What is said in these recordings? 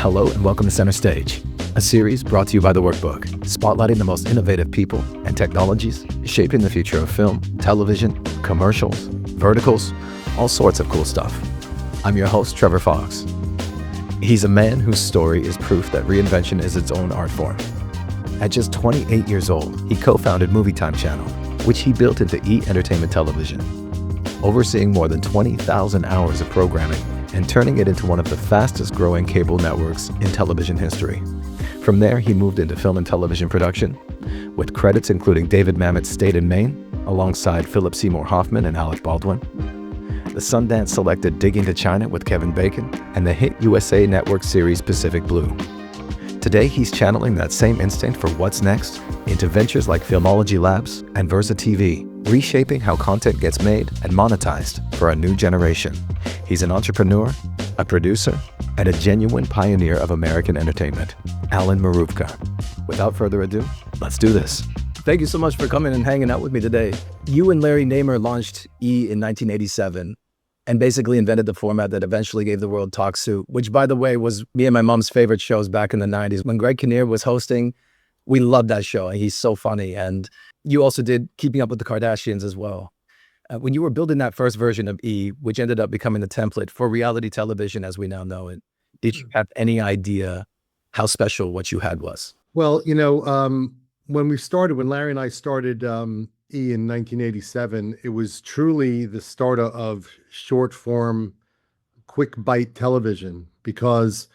Hello and welcome to Center Stage, a series brought to you by The Workbook, spotlighting the most innovative people and technologies shaping the future of film, television, commercials, verticals, all sorts of cool stuff. I'm your host, Trevor Fox. He's a man whose story is proof that reinvention is its own art form. At just 28 years old, he co-founded Movie Time Channel, which he built into E! Entertainment Television, overseeing more than 20,000 hours of programming and turning it into one of the fastest growing cable networks in television history. From there, he moved into film and television production, with credits including David Mamet's State and Maine, alongside Philip Seymour Hoffman and Alec Baldwin, the Sundance-selected Digging to China with Kevin Bacon, and the hit USA Network series Pacific Blue. Today, he's channeling that same instinct for what's next into ventures like Filmology Labs and Versa TV, reshaping how content gets made and monetized for a new generation. He's an entrepreneur, a producer, and a genuine pioneer of American entertainment, Alan Mruvka. Without further ado, let's do this. Thank you so much for coming and hanging out with me today. You and Larry Namer launched E! in 1987 and basically invented the format that eventually gave the world Talk Soup, which, by the way, was me and my mom's favorite shows back in the 90s. When Greg Kinnear was hosting, we loved that show. He's so funny. And you also did Keeping Up with the Kardashians as well. When you were building that first version of E!, which ended up becoming the template for reality television as we now know it, did you have any idea how special what you had was? Well, when Larry and I started E! in 1987, it was truly the start of short form, quick bite television, because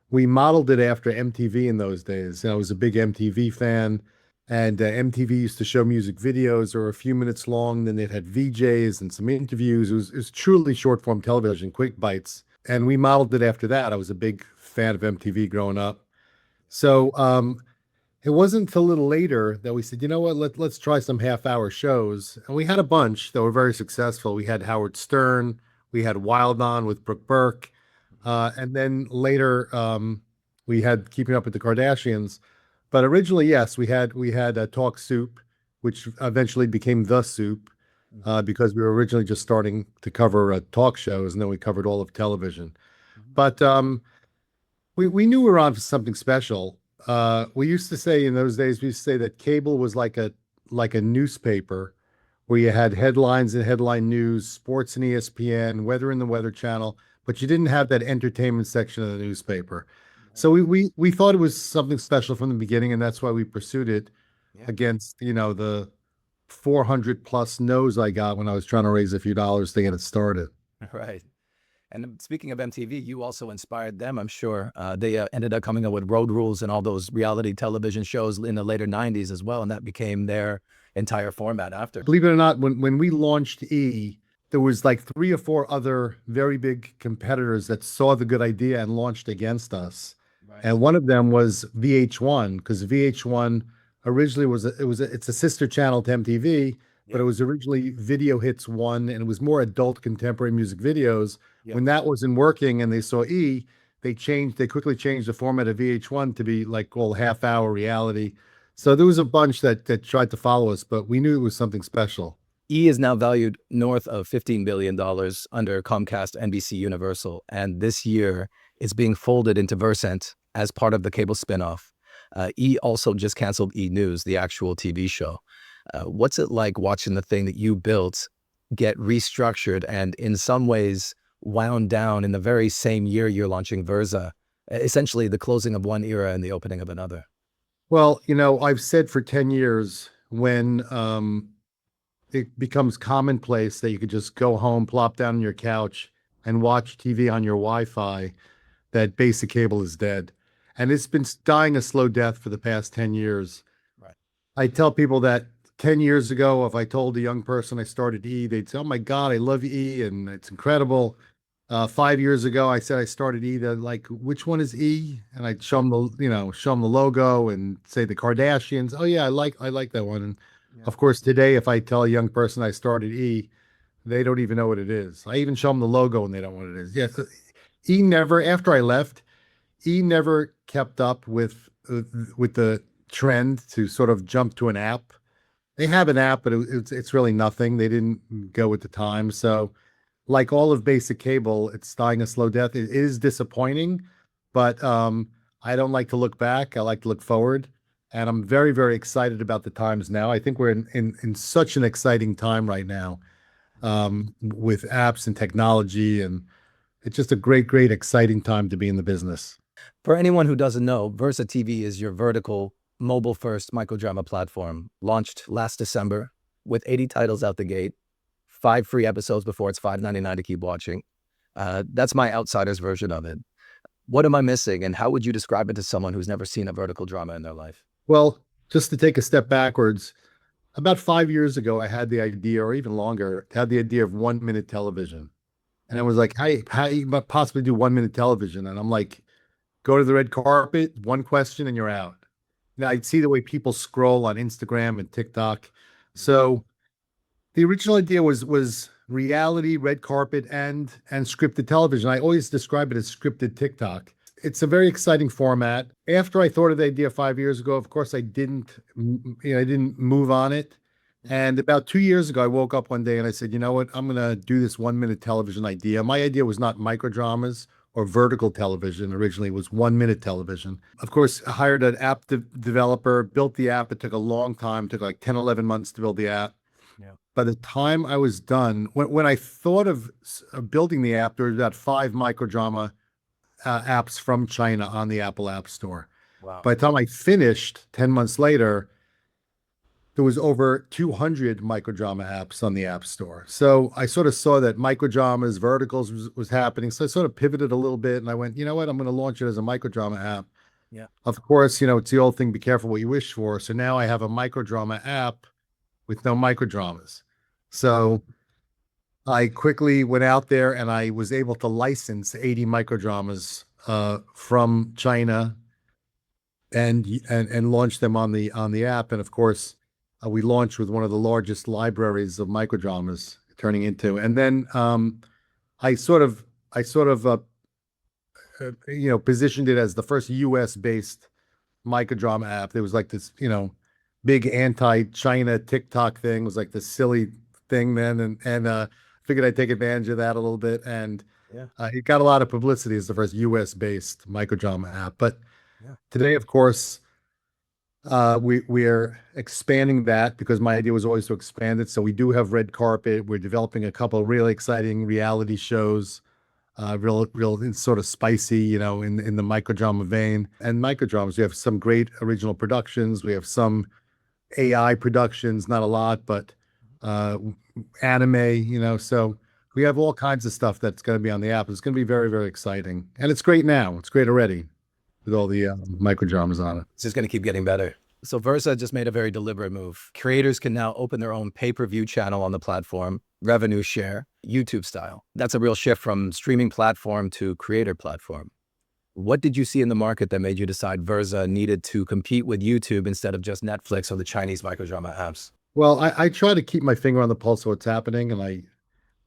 we modeled it after MTV in those days. I was a big MTV fan. And MTV used to show music videos that were a few minutes long. Then it had VJs and some interviews. It was truly short form television, quick bites. And we modeled it after that. I was a big fan of MTV growing up. So it wasn't until a little later that we said, you know what, let's try some half-hour shows. And we had a bunch that were very successful. We had Howard Stern. We had Wild On with Brooke Burke. And then later we had Keeping Up with the Kardashians. But originally, yes, we had Talk Soup, which eventually became The Soup, because we were originally just starting to cover talk shows, and then we covered all of television. But we knew we were on for something special. We used to say in those days, we used to say that cable was like a newspaper, where you had headlines and headline news, sports and ESPN, weather and the Weather Channel, but you didn't have that entertainment section of the newspaper. So we thought it was something special from the beginning, and that's why we pursued it against, the 400 plus no's I got when I was trying to raise a few dollars to get it started. Right. And speaking of MTV, you also inspired them, I'm sure. They ended up coming up with Road Rules and all those reality television shows in the later 90s as well, and that became their entire format after. Believe it or not, when we launched E! there was like 3 or 4 other very big competitors that saw the good idea and launched against us. Right. And one of them was VH1, because VH1 originally it's a sister channel to MTV, but it was originally Video Hits 1, and it was more adult contemporary music videos. When that wasn't working and they saw E! they quickly changed the format of VH1 to be like all half-hour reality. So there was a bunch that tried to follow us, but we knew it was something special. E! is now valued north of $15 billion under Comcast, NBC Universal, and this year it's being folded into Versant as part of the cable spinoff. E! also just canceled E! News, the actual TV show. What's it like watching the thing that you built get restructured and in some ways wound down in the very same year you're launching Versa, essentially the closing of one era and the opening of another? Well, I've said for 10 years, when it becomes commonplace that you could just go home, plop down on your couch, and watch TV on your Wi-Fi, that basic cable is dead. And it's been dying a slow death for the past 10 years. Right. I tell people that 10 years ago, if I told a young person I started E!, they'd say, oh my God, I love E! and it's incredible. 5 years ago, I said I started E! They're like, which one is E! And I'd show them the logo and say the Kardashians. Oh yeah, I like that one. And of course, today, if I tell a young person I started E!, they don't even know what it is. I even show them the logo and they don't know what it is. Yes, after I left, E! never kept up with the trend to sort of jump to an app. They have an app, but it's really nothing. They didn't go with the time. So like all of basic cable, it's dying a slow death. It is disappointing, but I don't like to look back. I like to look forward. And I'm very, very excited about the times now. I think we're in such an exciting time right now, with apps and technology, and it's just a great, great, exciting time to be in the business. For anyone who doesn't know, Versa TV is your vertical, mobile-first microdrama platform, launched last December with 80 titles out the gate, 5 free episodes before it's $5.99 to keep watching. That's my outsider's version of it. What am I missing, and how would you describe it to someone who's never seen a vertical drama in their life? Well, just to take a step backwards, about 5 years ago, I had the idea, or even longer, had the idea of 1 minute television. And I was like, how you possibly do 1 minute television? And I'm like, go to the red carpet, one question, and you're out. Now I'd see the way people scroll on Instagram and TikTok. So the original idea was reality, red carpet, and scripted television. I always describe it as scripted TikTok. It's a very exciting format. After I thought of the idea 5 years ago, of course, I didn't move on it. And about 2 years ago, I woke up one day and I said, you know what? I'm going to do this 1 minute television idea. My idea was not microdramas or vertical television. Originally, it was 1 minute television. Of course, I hired an app developer, built the app. It took a long time, it took like 10, 11 months to build the app. Yeah. By the time I was done, when I thought of building the app, there was about 5 microdrama apps from China on the Apple App Store. Wow. By the time I finished 10 months later, there was over 200 microdrama apps on the App Store. So I sort of saw that microdramas, verticals was happening. So I sort of pivoted a little bit and I went, you know what? I'm going to launch it as a microdrama app. Yeah. Of course, it's the old thing, be careful what you wish for. So now I have a microdrama app with no microdramas. So I quickly went out there and I was able to license 80 microdramas from China and launch them on the app. And of course, we launched with one of the largest libraries of microdramas turning into. And then I positioned it as the first US based microdrama app. There was like this, big anti-China TikTok thing. It was like this silly thing then, and figured I'd take advantage of that a little bit. And Yeah. it got a lot of publicity as the first US based microdrama app. But Yeah. today, of course, we're expanding that because my idea was always to expand it. So we do have red carpet. We're developing a couple of really exciting reality shows, real sort of spicy, in the microdrama vein. And microdramas, we have some great original productions. We have some AI productions, not a lot, but uh, anime, so we have all kinds of stuff that's going to be on the app. It's going to be very, very exciting. And it's great now. It's great already with all the microdramas on it. It's just going to keep getting better. So Versa just made a very deliberate move. Creators can now open their own pay-per-view channel on the platform, revenue share, YouTube style. That's a real shift from streaming platform to creator platform. What did you see in the market that made you decide Versa needed to compete with YouTube instead of just Netflix or the Chinese microdrama apps? Well, I try to keep my finger on the pulse of what's happening, and I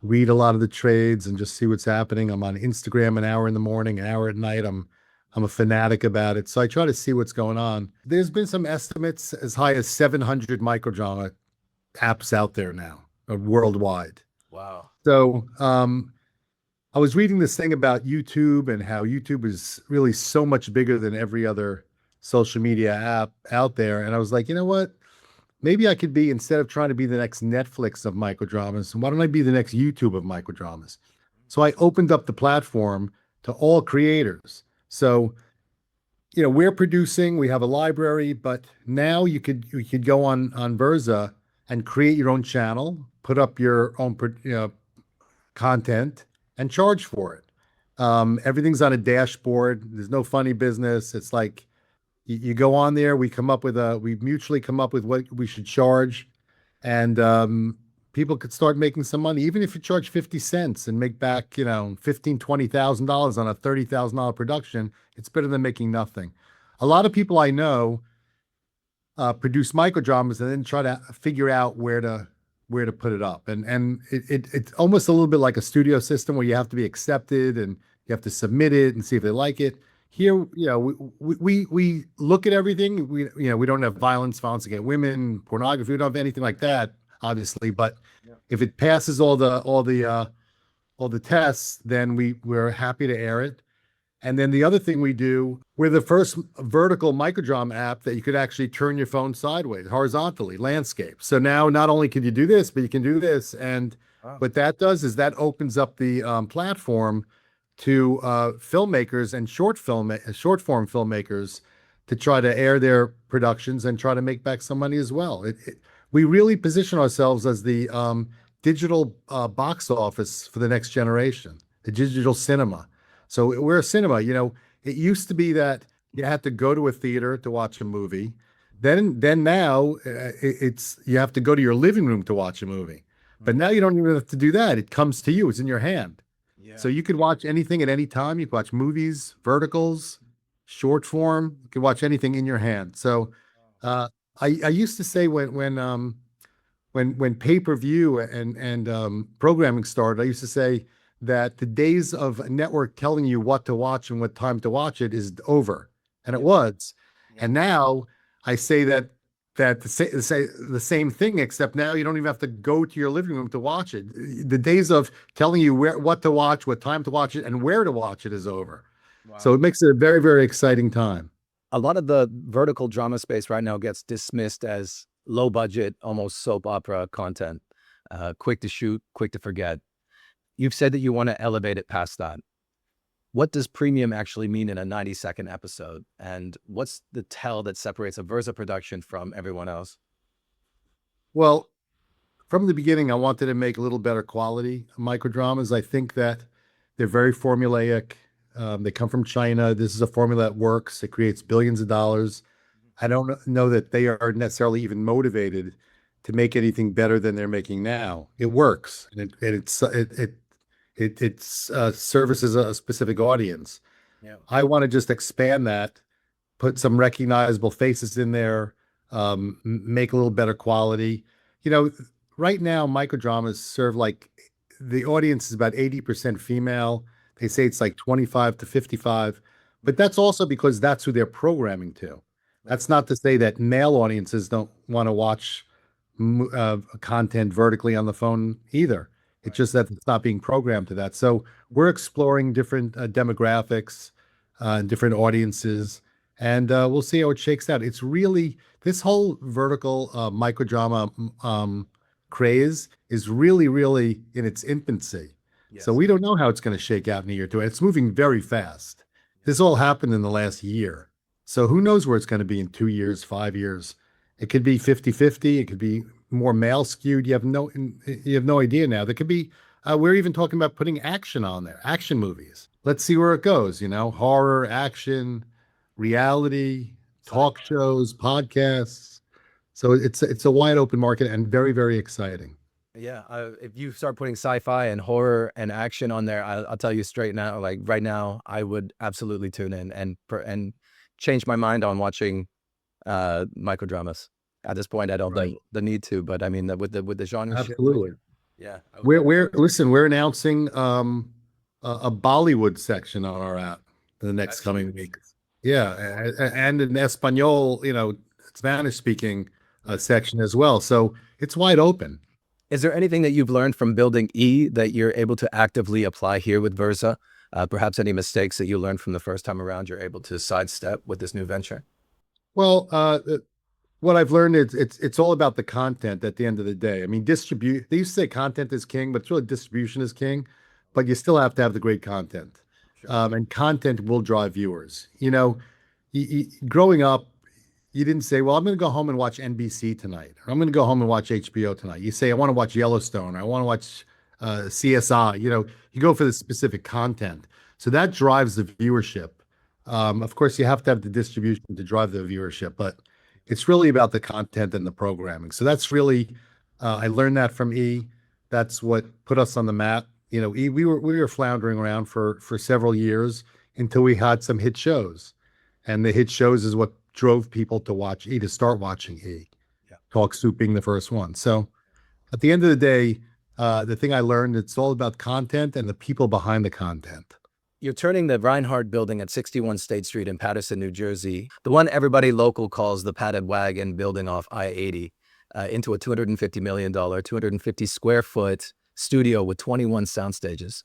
read a lot of the trades and just see what's happening. I'm on Instagram an hour in the morning, an hour at night. I'm a fanatic about it. So I try to see what's going on. There's been some estimates as high as 700 microdrama apps out there now, worldwide. Wow. So I was reading this thing about YouTube and how YouTube is really so much bigger than every other social media app out there. And I was like, you know what? Maybe I could be, instead of trying to be the next Netflix of microdramas, why don't I be the next YouTube of microdramas? So I opened up the platform to all creators. So, we're producing, we have a library, but now you could go on Versa and create your own channel, put up your own content, and charge for it. Everything's on a dashboard. There's no funny business. It's like you go on there. We mutually come up with what we should charge, and people could start making some money. Even if you charge 50 cents and make back, 15, $20,000 on a $30,000 production, it's better than making nothing. A lot of people I know produce microdramas and then try to figure out where to put it up. And it's almost a little bit like a studio system where you have to be accepted and you have to submit it and see if they like it. Here, we look at everything. We don't have violence against women, pornography. We don't have anything like that, obviously. But if it passes all the tests, then we're happy to air it. And then the other thing we do, we're the first vertical microdrama app that you could actually turn your phone sideways, horizontally, landscape. So now not only can you do this, but you can do this. And Wow. what that does is that opens up the platform to filmmakers and short form filmmakers to try to air their productions and try to make back some money as well. We really position ourselves as the digital box office for the next generation, the digital cinema. So we're a cinema. It used to be that you had to go to a theater to watch a movie. Then now it's you have to go to your living room to watch a movie. But now you don't even have to do that. It comes to you. It's in your hand. So Yeah. you could watch anything at any time. You could watch movies, verticals, short form. You could watch anything in your hand. So uh, I used to say when pay-per-view and programming started, I used to say that the days of a network telling you what to watch and what time to watch it is over, and it Yeah. was. Yeah. And now I say that the same thing, except now you don't even have to go to your living room to watch it. The days of telling you what to watch, what time to watch it, and where to watch it is over. So Wow. it makes it a very, very exciting time. A lot of the vertical drama space right now gets dismissed as low budget, almost soap opera content, quick to shoot, quick to forget. You've said that you want to elevate it past that. What does premium actually mean in a 90-second episode? And what's the tell that separates a Versa production from everyone else? Well, from the beginning, I wanted to make a little better quality microdramas. I think that they're very formulaic. They come from China. This is a formula that works. It creates billions of dollars. I don't know that they are necessarily even motivated to make anything better than they're making now. It works, and it services a specific audience. Yeah. I want to just expand that, put some recognizable faces in there, make a little better quality. You know, right now, microdramas serve like the audience is about 80% female. They say it's like 25 to 55, but that's also because that's who they're programming to. Right. That's not to say that male audiences don't want to watch content vertically on the phone either. It's Right. just that it's not being programmed to that. So we're exploring different demographics, different audiences, and we'll see how it shakes out. It's really this whole vertical microdrama craze is really, really in its infancy. So Yes. we don't know how it's going to shake out in a year or two. It's moving very fast. This all happened in the last year. So who knows where it's going to be in 2 years, 5 years? It could be 50-50. It could be more male skewed. You have no idea now. There could be we're even talking about putting action on there, action movies. Let's see where it goes, horror, action, reality, talk Sci-fi. shows, podcasts. So it's a wide open market and very, very exciting. Yeah, if you start putting sci-fi and horror and action on there, I'll tell you straight now, like right now, I would absolutely tune in and change my mind on watching microdramas. At this point, I don't Right. think the need to, but I mean, with the genre shifting, Absolutely. yeah, I would We're love. we're listen, we're announcing a Bollywood section on our app in the next That's coming huge. weeks. Yeah, That's awesome. and an Espanol, Spanish speaking Right. section as well. So it's wide open. Is there anything that you've learned from building E that you're able to actively apply here with Versa? Perhaps any mistakes that you learned from the first time around, you're able to sidestep with this new venture? Well, what I've learned is it's all about the content at the end of the day. I mean, distribute. They used to say content is king, but it's really distribution is king. But you still have to have the great content, Sure. and content will drive viewers. Growing up, you didn't say, "Well, I'm going to go home and watch NBC tonight," or "I'm going to go home and watch HBO tonight." You say, "I want to watch Yellowstone," or "I want to watch CSI." You go for the specific content, so that drives the viewership. Of course, you have to have the distribution to drive the viewership, but it's really about the content and the programming. So that's really, I learned that from E. That's what put us on the map. E, we were floundering around for several years until we had some hit shows, and the hit shows is what drove people to watch E, to start watching E. Yeah. Talk Soup being the first one. So at the end of the day, the thing I learned, it's all about content and the people behind the content. You're turning the Reinhardt building at 61 State Street in Paterson, New Jersey, the one everybody local calls the padded wagon building off I-80, into a $250 million, 250 square foot studio with 21 sound stages.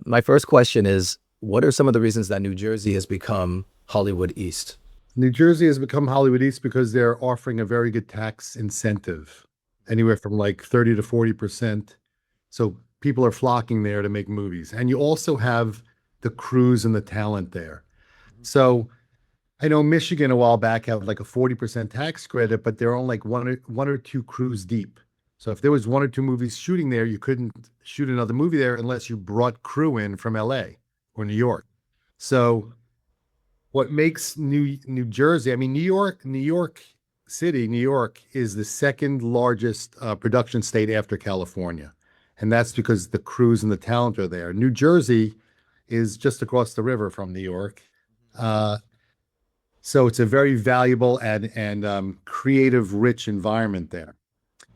My first question is, What are some of the reasons that New Jersey has become Hollywood East? New Jersey has become Hollywood East because they're offering a very good tax incentive, anywhere from like 30 to 40%. So people are flocking there to make movies. And you also have the crews and the talent there. So I know Michigan a while back had like a 40% tax credit, but they're on like one or two crews deep. So if there was one or two movies shooting there, you couldn't shoot another movie there unless you brought crew in from LA or New York. So what makes New Jersey, I mean, New York City, New York is the second largest production state after California. And that's because the crews and the talent are there. New Jersey is just across the river from New York. Uh, so it's a very valuable and creative, rich environment there.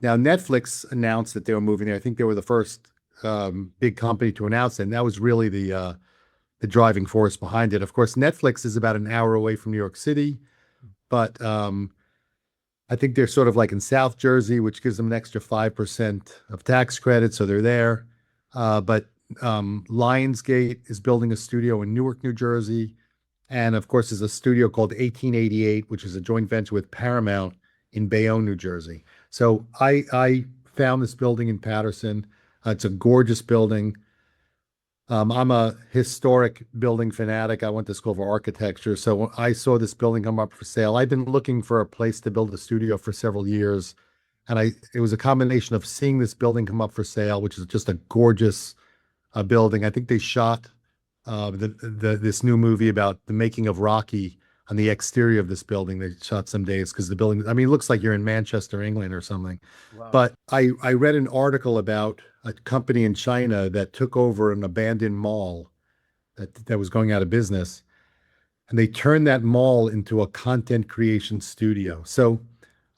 Now, Netflix announced that they were moving there. I think they were the first big company to announce it, and that was really the driving force behind it. Of course, Netflix is about an hour away from New York City, but I think they're sort of like in South Jersey, which gives them an extra 5% of tax credit, so they're there. But Lionsgate is building a studio in Newark, New Jersey. And of course, there's a studio called 1888, which is a joint venture with Paramount in Bayonne, New Jersey. So I found this building in Patterson. It's a gorgeous building. I'm a historic building fanatic. I went to school for architecture. So when I saw this building come up for sale, I've been looking for a place to build a studio for several years. And it was a combination of seeing this building come up for sale, which is just a gorgeous building. I think they shot this new movie about the making of Rocky on the exterior of this building. They shot some days because the building, I mean, it looks like you're in Manchester, England or something. Wow. But I read an article about a company in China that took over an abandoned mall that was going out of business, and they turned that mall into a content creation studio. So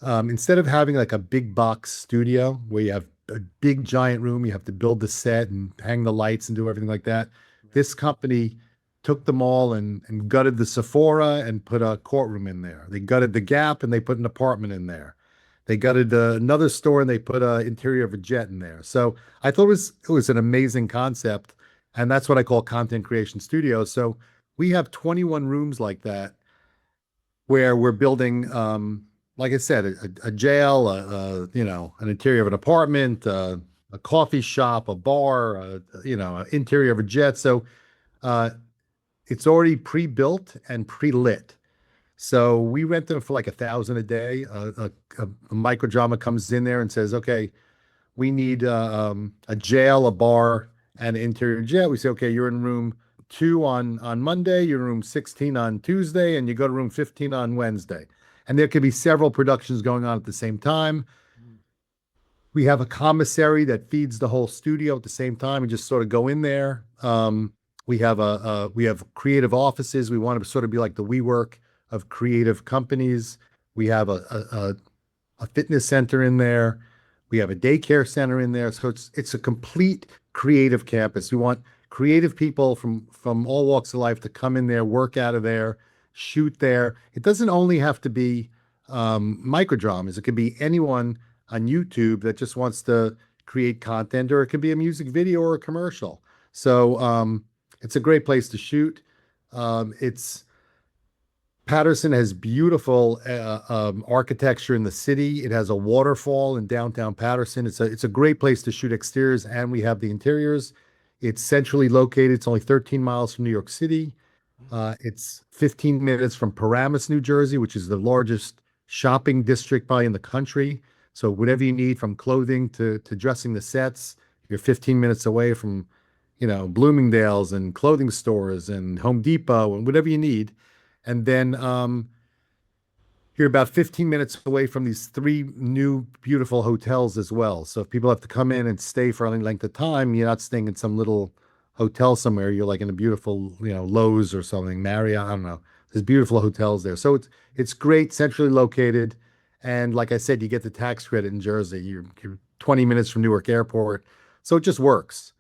instead of having like a big box studio where you have a big giant room, you have to build the set and hang the lights and do everything like that, this company took the mall and gutted the Sephora and put a courtroom in there. They gutted the Gap and they put an apartment in there. They gutted another store and they put an interior of a jet in there. So I thought it was an amazing concept, and that's what I call content creation studios. So we have 21 rooms like that where we're building, like I said, a jail, an interior of an apartment, a coffee shop, a bar, an interior of a jet. So uh, it's already pre-built and pre-lit. So we rent them for like 1,000 a day. A micro drama comes in there and says, "Okay, we need a jail, a bar, and an interior jet." We say, "Okay, you're in room two on Monday, you're in room 16 on Tuesday, and you go to room 15 on Wednesday." And there could be several productions going on at the same time. We have a commissary that feeds the whole studio at the same time and just sort of go in there. We have creative offices. We want to sort of be like the WeWork of creative companies. We have a fitness center in there. We have a daycare center in there. So it's a complete creative campus. We want creative people from all walks of life to come in there, work out of there, shoot there. It doesn't only have to be microdramas. It could be anyone on YouTube that just wants to create content, or it could be a music video or a commercial. So it's a great place to shoot. It's Patterson has beautiful architecture in the city. It has a waterfall in downtown Patterson. It's a great place to shoot exteriors, and we have the interiors. It's centrally located. It's only 13 miles from New York City. It's 15 minutes from Paramus, New Jersey, which is the largest shopping district probably in the country. So whatever you need from clothing to dressing the sets, you're 15 minutes away from, Bloomingdale's and clothing stores and Home Depot and whatever you need. And then you're about 15 minutes away from these three new beautiful hotels as well. So if people have to come in and stay for any length of time, you're not staying in some little hotel somewhere. You're like in a beautiful, Lowe's or something, Marriott. I don't know. There's beautiful hotels there. So it's great, centrally located. And like I said, you get the tax credit in Jersey. You're 20 minutes from Newark Airport. So it just works.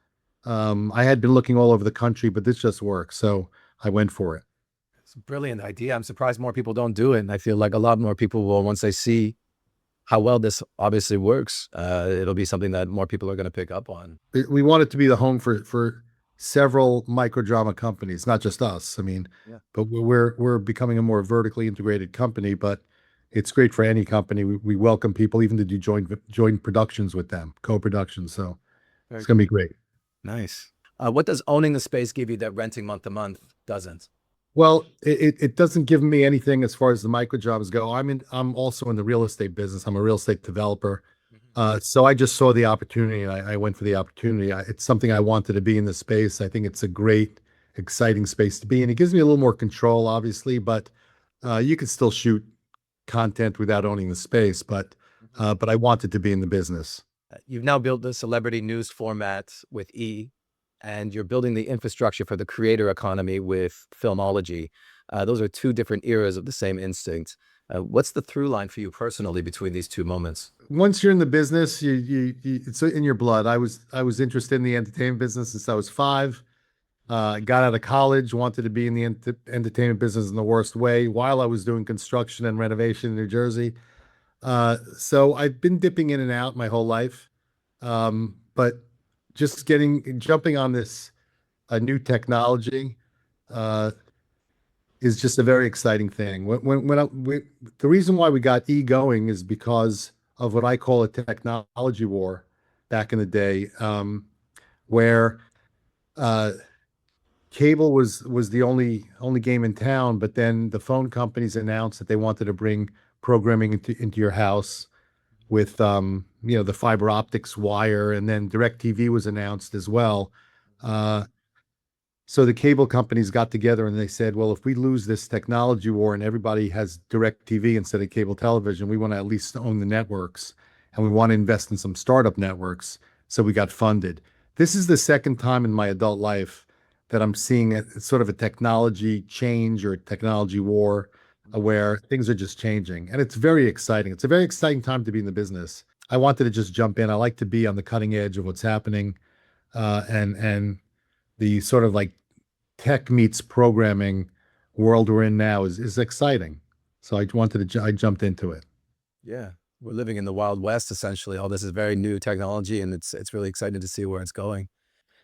I had been looking all over the country, but this just works. So I went for it. It's a brilliant idea. I'm surprised more people don't do it. And I feel like a lot more people will, once they see how well this obviously works, it'll be something that more people are going to pick up on. We want it to be the home for several microdrama companies, not just us. I mean, Yeah. but we're becoming a more vertically integrated company, but it's great for any company. We welcome people even to do joint productions with them, co-productions. So it's Very going to cool. be great. Nice. What does owning the space give you that renting month to month doesn't? Well, it doesn't give me anything as far as the micro jobs go. I'm also in the real estate business. I'm a real estate developer. Mhm. So I just saw the opportunity and I went for the opportunity. It's something I wanted to be in the space. I think it's a great, exciting space to be in. It gives me a little more control, obviously, but you can still shoot content without owning the space. Mhm. But I wanted to be in the business. You've now built the celebrity news format with E, and you're building the infrastructure for the creator economy with filmology. Those are two different eras of the same instinct. What's the through line for you personally between these two moments? Once you're in the business, it's in your blood. I was interested in the entertainment business since I was five. Got out of college, wanted to be in the entertainment business in the worst way while I was doing construction and renovation in New Jersey. So I've been dipping in and out my whole life. But just jumping on this new technology uh, is just a very exciting thing. The reason why we got E going is because of what I call a technology war back in the day, where uh, cable was the only game in town, but then the phone companies announced that they wanted to bring programming into your house with the fiber optics wire, and then DirecTV was announced as well. Uh, so the cable companies got together and they said, well, if we lose this technology war and everybody has DirecTV instead of cable television, we want to at least own the networks and we want to invest in some startup networks. So we got funded. This is the second time in my adult life that I'm seeing sort of a technology change or a technology war where things are just changing. And it's very exciting. It's a very exciting time to be in the business. I wanted to just jump in. I like to be on the cutting edge of what's happening, and the sort of like tech meets programming world we're in now is exciting. So I jumped into it. Yeah, we're living in the Wild West essentially. All this is very new technology, and it's really exciting to see where it's going.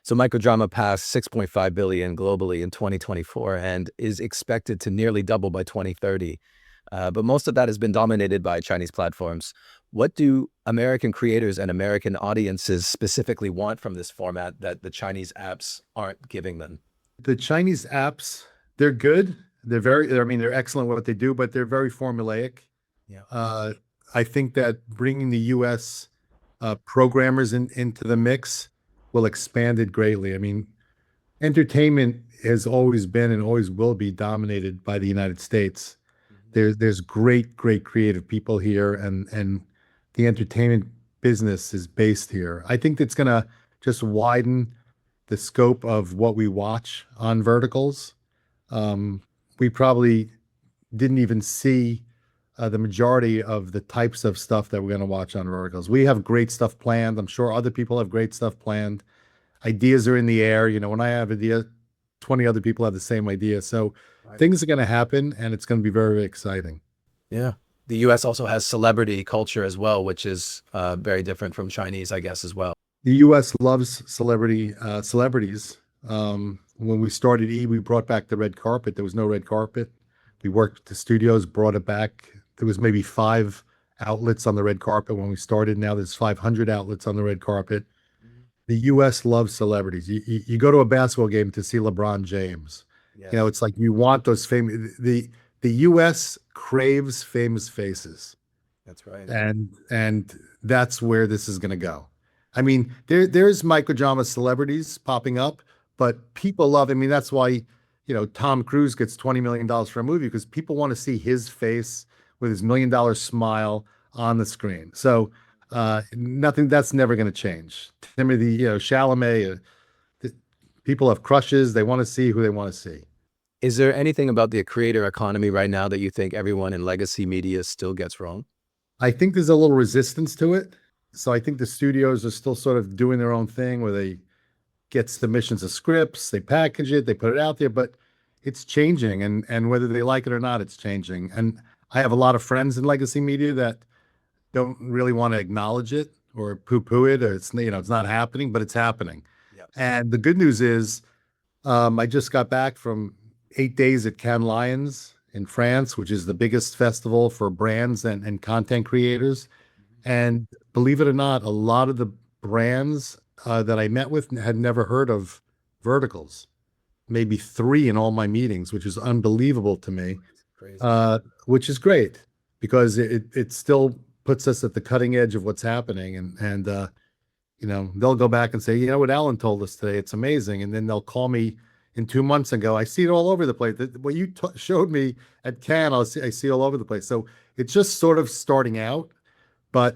So Microdrama passed 6.5 billion globally in 2024 and is expected to nearly double by 2030. But most of that has been dominated by Chinese platforms. What do American creators and American audiences specifically want from this format that the Chinese apps aren't giving them? The Chinese apps, they're good. I mean, they're excellent at what they do, but they're very formulaic. Yeah. Uh, I think that bringing the US programmers into the mix will expand it greatly. I mean, entertainment has always been and always will be dominated by the United States. Mhm. There's great creative people here, and the entertainment business is based here. I think it's gonna just widen the scope of what we watch on verticals. Um, we probably didn't even see the majority of the types of stuff that we're going to watch on verticals. We have great stuff planned. I'm sure other people have great stuff planned. Ideas are in the air. When I have an idea, 20 other people have the same idea. So Right. things are going to happen and it's going to be very, very exciting. Yeah. The US also has celebrity culture as well, which is very different from Chinese, I guess, as well. The US loves celebrities. When we started E, we brought back the red carpet. There was no red carpet. We worked with the studios, brought it back. There was maybe five outlets on the red carpet when we started. Now there's 500 outlets on the red carpet. Mhm. The US loves celebrities. You go to a basketball game to see LeBron James. Yes, It's like you want those famous. The US craves famous faces, that's right. and that's where this is going to go. I mean, there's microdrama celebrities popping up, but people love. I mean, that's why Tom Cruise gets $20 million for a movie because people want to see his face with his $1 million smile on the screen. So nothing that's never going to change. Timothy, Chalamet. th- People have crushes. They want to see who they want to see. Is there anything about the creator economy right now that you think everyone in legacy media still gets wrong? I think there's a little resistance to it. So I think the studios are still sort of doing their own thing where they get submissions of scripts, they package it, they put it out there, but it's changing, and whether they like it or not, it's changing. And I have a lot of friends in legacy media that don't really want to acknowledge it or poo-poo it, or it's not happening, but it's happening. And the good news is, I just got back from 8 days at Cannes Lions in France, which is the biggest festival for brands and content creators. And believe it or not, a lot of the brands that I met with had never heard of verticals. Maybe three in all my meetings, which is unbelievable to me, Crazy. uh, which is great because it still puts us at the cutting edge of what's happening. And they'll go back and say, you know what Alan told us today, it's amazing. And then they'll call me in 2 months and go, I see it all over the place. What you showed me at Cannes, I see all over the place. So it's just sort of starting out, but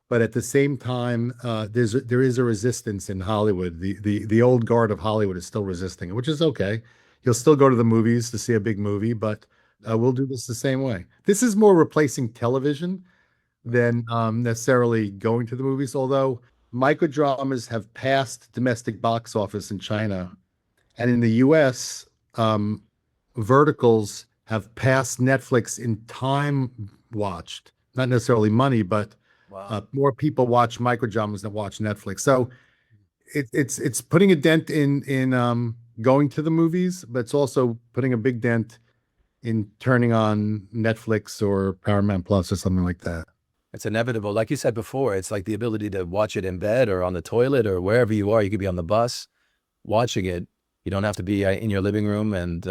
but at the same time, there is a resistance in Hollywood. The old guard of Hollywood is still resisting it, which is okay. You'll still go to the movies to see a big movie, but we'll do this the same way. This is more replacing television than necessarily going to the movies, although microdramas have passed domestic box office in China. And in the US, verticals have passed Netflix in time watched, not necessarily money, but Wow. more people watch microdramas than watch Netflix. So it's putting a dent in going to the movies, but it's also putting a big dent in turning on Netflix or Paramount Plus or something like that. It's inevitable. Like you said before, it's like the ability to watch it in bed or on the toilet or wherever you are. You could be on the bus watching it. You don't have to be in your living room. And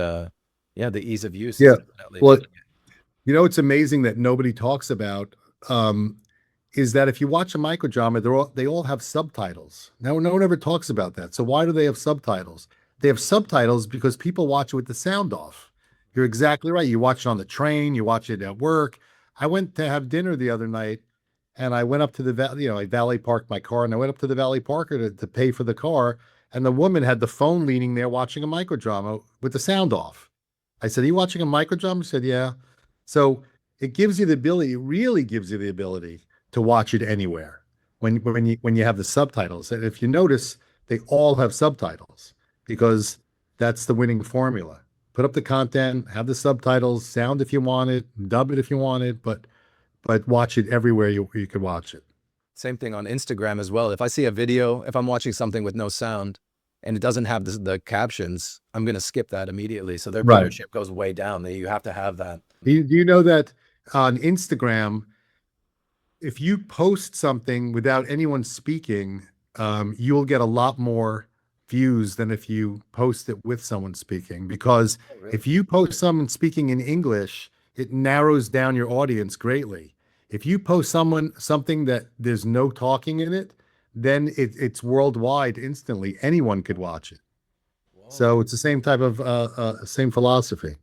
yeah, the ease of use is Yeah. definitely Well, making it. it's amazing that nobody talks about um, is that if you watch a microdrama, they all have subtitles. No one ever talks about that. So why do they have subtitles? They have subtitles because people watch it with the sound off. You're exactly right. You watch it on the train, you watch it at work. I went to have dinner the other night and I went up to the I valet parked my car and I went up to the valet parker to pay for the car. And the woman had the phone leaning there watching a microdrama with the sound off. I said, "Are you watching a microdrama?" She said, "Yeah." So it gives you the ability, it really gives you the ability to watch it anywhere when you have the subtitles. And if you notice, they all have subtitles because that's the winning formula. Put up the content, have the subtitles, sound if you want it, dub it if you want it, but watch it everywhere you could watch it. Same thing on Instagram as well. If I see a video, if I'm watching something with no sound and it doesn't have the captions, I'm going to skip that immediately. So their Right. viewership goes way down. You have to have that. Do you know that on Instagram, if you post something without anyone speaking, you'll get a lot more views than if you post it with someone speaking. Because Oh, really? if you post someone speaking in English, it narrows down your audience greatly. If you post something that there's no talking in it, then it's worldwide instantly. Anyone could watch it. Whoa. So it's the same type of same philosophy.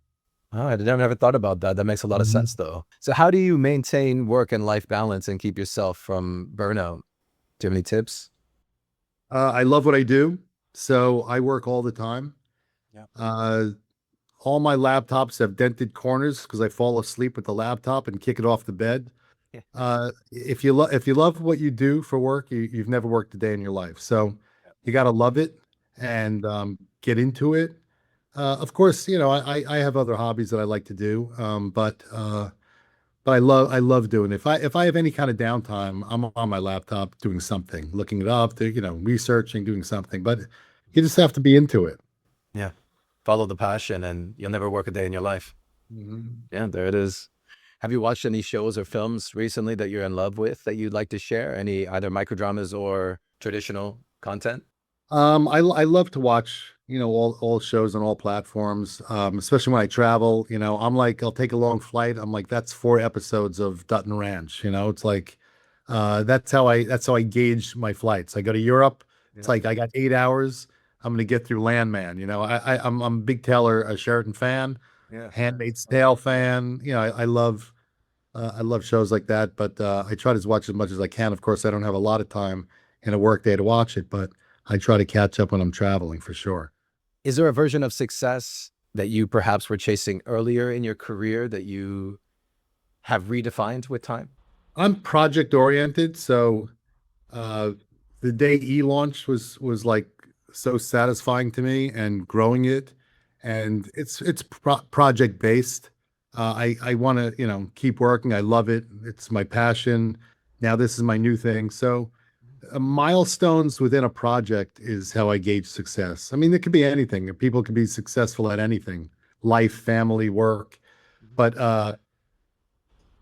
Oh, I never thought about that. That makes a lot of Mhm. sense, though. So, how do you maintain work and life balance and keep yourself from burnout? Do you have any tips? I love what I do, so I work all the time. Yeah. Uh, all my laptops have dented corners because I fall asleep with the laptop and kick it off the bed. If you love what you do for work, you've never worked a day in your life. So you got to love it and get into it. Of course, I have other hobbies that I like to do, but I love doing it. If I have any kind of downtime, I'm on my laptop doing something, looking it up, researching, doing something. But you just have to be into it. Yeah. Follow the passion and you'll never work a day in your life. Mhm. Yeah, there it is. Have you watched any shows or films recently that you're in love with that you'd like to share? Any either microdramas or traditional content? I love to watch, all shows on all platforms, especially when I travel. I'm like, I'll take a long flight. I'm like, that's 4 episodes of Dutton Ranch. It's like, that's how I gauge my flights. I go to Europe. It's Yeah. like I got 8 hours. I'm gonna get through Landman. I'm a big Taylor Sheridan fan, Yeah. Handmaid's Tale fan. I love shows like that, but I try to watch as much as I can. Of course, I don't have a lot of time in a work day to watch it, but I try to catch up when I'm traveling for sure. Is there a version of success that you perhaps were chasing earlier in your career that you have redefined with time? I'm project oriented, so uh, the day E launched was like so satisfying to me, and growing it, and it's project based. I want to keep working. I love it. It's my passion. Now this is my new thing. So Milestones within a project is how I gauge success. I mean, it could be anything. People can be successful at anything, life, family, work. But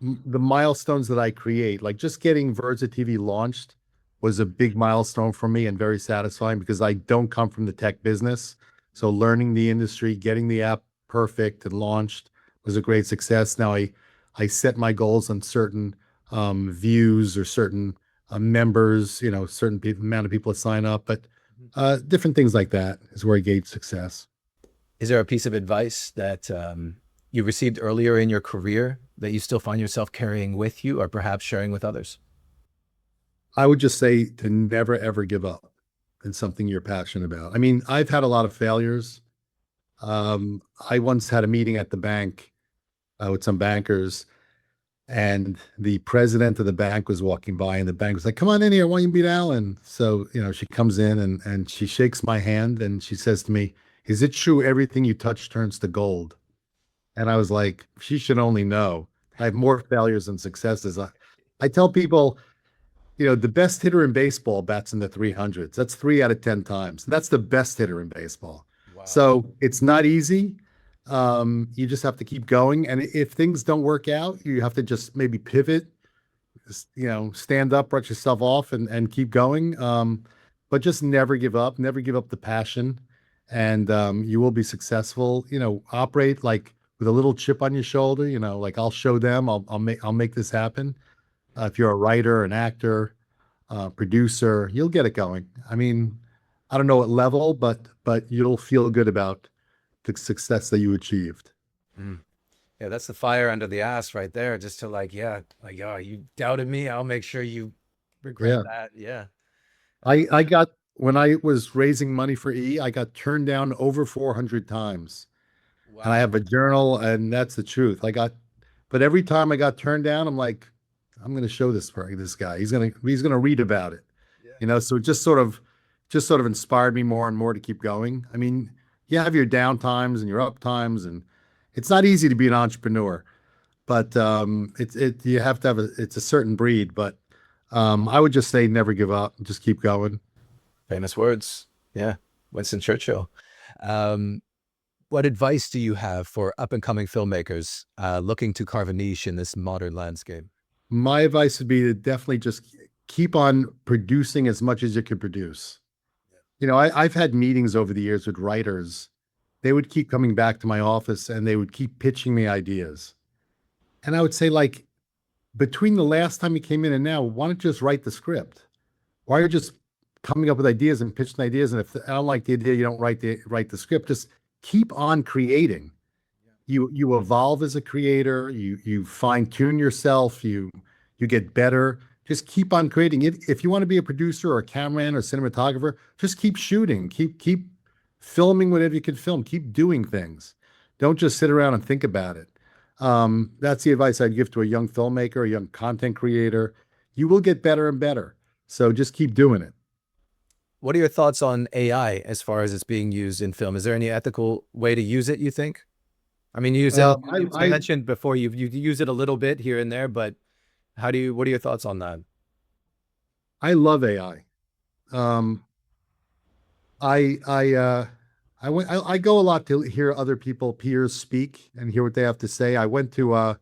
the milestones that I create, like just getting Verza TV launched was a big milestone for me and very satisfying because I don't come from the tech business. So learning the industry, getting the app perfect and launched was a great success. Now I set my goals on certain views or certain members, certain amount of people that sign up, but different things like that is where I gauge success. Is there a piece of advice that you received earlier in your career that you still find yourself carrying with you or perhaps sharing with others? I would just say to never ever give up in something you're passionate about. I mean, I've had a lot of failures. I once had a meeting at the bank with some bankers, and the president of the bank was walking by, and the bank was like, "Come on in here, why don't you meet Alan?" So, she comes in and she shakes my hand and she says to me, "Is it true everything you touch turns to gold?" And I was like, she should only know. I have more failures than successes. I tell people, the best hitter in baseball bats in the 300s. That's 3 out of 10 times. That's the best hitter in baseball. Wow. So it's not easy. You just have to keep going. And if things don't work out, you have to just maybe pivot, stand up, brush yourself off and keep going. But just never give up the passion and you will be successful. Operate like with a little chip on your shoulder, like I'll show them, I'll make this happen. If you're a writer, an actor, producer, you'll get it going. I mean, I don't know what level, but you'll feel good about the success that you achieved. Mm. Yeah, that's the fire under the ass right there. Just to like, yeah, like, oh, you doubted me. I'll make sure you regret Yeah. that. Yeah. I got when I was raising money for I got turned down over 400 times. And I Wow. have a journal, and that's the truth. But every time I got turned down, I'm like, I'm going to show this guy. He's gonna read about it. Yeah. So it just sort of inspired me more and more to keep going. I mean, you have your down times and your up times, and it's not easy to be an entrepreneur, but you have to have it's a certain breed. But I would just say never give up, just keep going. Famous words. Yeah. Winston Churchill. Um, what advice do you have for up and coming filmmakers looking to carve a niche in this modern landscape? My advice would be to definitely just keep on producing as much as you can produce. I've had meetings over the years with writers. They would keep coming back to my office and they would keep pitching me ideas. And I would say, like, between the last time you came in and now, why don't you just write the script? Why are you just coming up with ideas and pitching ideas? And if I don't like the idea, you don't write the script. Just keep on creating. You evolve as a creator, you fine tune yourself, you get better. Just keep on creating. If you want to be a producer or a cameraman or cinematographer, just keep shooting, keep filming whatever you can film, keep doing things. Don't just sit around and think about it. That's the advice I'd give to a young filmmaker, a young content creator. You will get better and better, so just keep doing it. What are your thoughts on AI as far as it's being used in film? Is there any ethical way to use it, you think? I mean, you said uh, I, you I mentioned before you use it a little bit here and there, but what are your thoughts on that? I love AI. um, I go a lot to hear other people, peers speak and hear what they have to say. I went to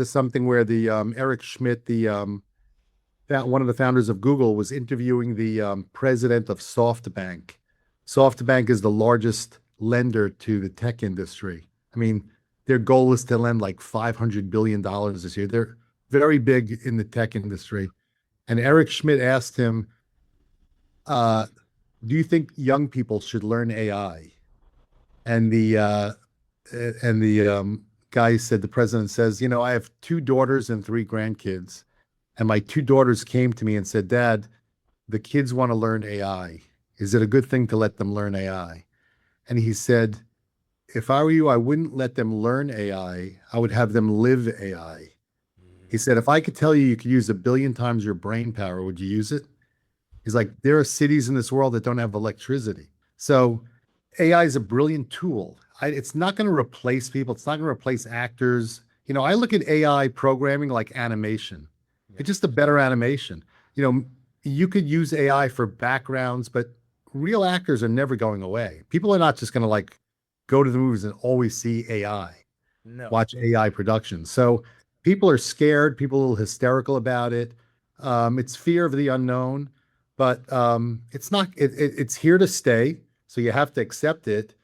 something where the Eric Schmidt, that one of the founders of Google, was interviewing the president of SoftBank. SoftBank is the largest lender to the tech industry. I mean, their goal is to lend like $500 billion this year. They're very big in the tech industry. And Eric Schmidt asked him, uh, "Do you think young people should learn AI?" And the guy said, the president says, "I have two daughters and three grandkids, and my two daughters came to me and said, 'Dad, the kids want to learn AI. Is it a good thing to let them learn AI?'" And he said, "If I were you, I wouldn't let them learn AI. I would have them live AI." He said, "If I could tell you you could use 1 billion times your brain power, would you use it?" He's like, "There are cities in this world that don't have electricity." So AI is a brilliant tool. It's not going to replace people. It's not going to replace actors. I look at AI programming like animation. Yeah. It's just a better animation. You know, you could use AI for backgrounds, but real actors are never going away. People are not just going to like go to the movies and always see AI, No. watch AI productions. So people are scared, people are a little hysterical about it. It's fear of the unknown, but it's not, it's here to stay. So you have to accept it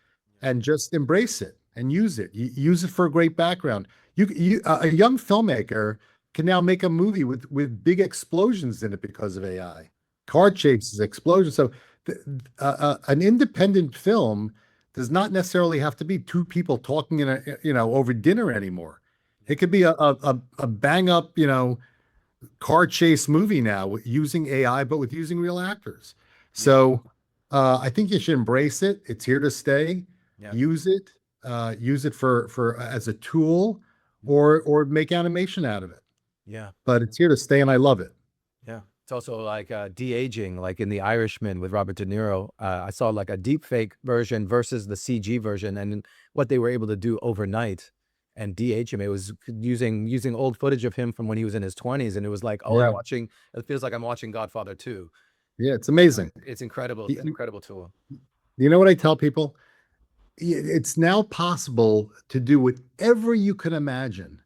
and just embrace it and use it. Use it for a great background. A young filmmaker can now make a movie with big explosions in it because of AI, car chases, explosions. So an independent film does not necessarily have to be two people talking in over dinner anymore. It could be a bang up, car chase movie now using AI, but with using real actors. So I think you should embrace it. It's here to stay. Yeah. Use it for as a tool, or make animation out of it. Yeah. But it's here to stay, and I love it. Yeah. It's also like de-aging, like in The Irishman with Robert De Niro. I saw like a deep fake version versus the CG version, and what they were able to do overnight and de-age him. It was using old footage of him from when he was in his 20s, and it was like, oh, Yeah. it feels like I'm watching Godfather 2. Yeah, it's amazing. It's incredible. It's an incredible tool. You know what I tell people? It's now possible to do whatever you can imagine.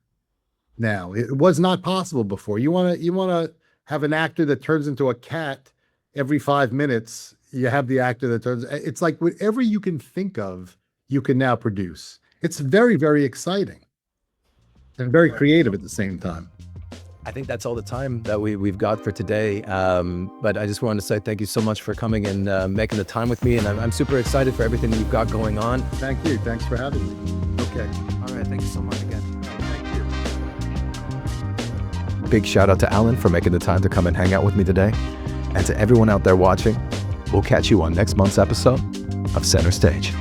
Now, it was not possible before. You want to have an actor that turns into a cat every 5 minutes. You have the actor that turns. It's like whatever you can think of, you can now produce. It's very, very exciting and very creative at the same time. I think that's all the time that we've got for today. But I just wanted to say thank you so much for coming and making the time with me. And I'm super excited for everything you've got going on. Thank you. Thanks for having me. Okay. All right. Thank you so much again. Thank you. Big shout out to Alan for making the time to come and hang out with me today. And to everyone out there watching, we'll catch you on next month's episode of Center Stage.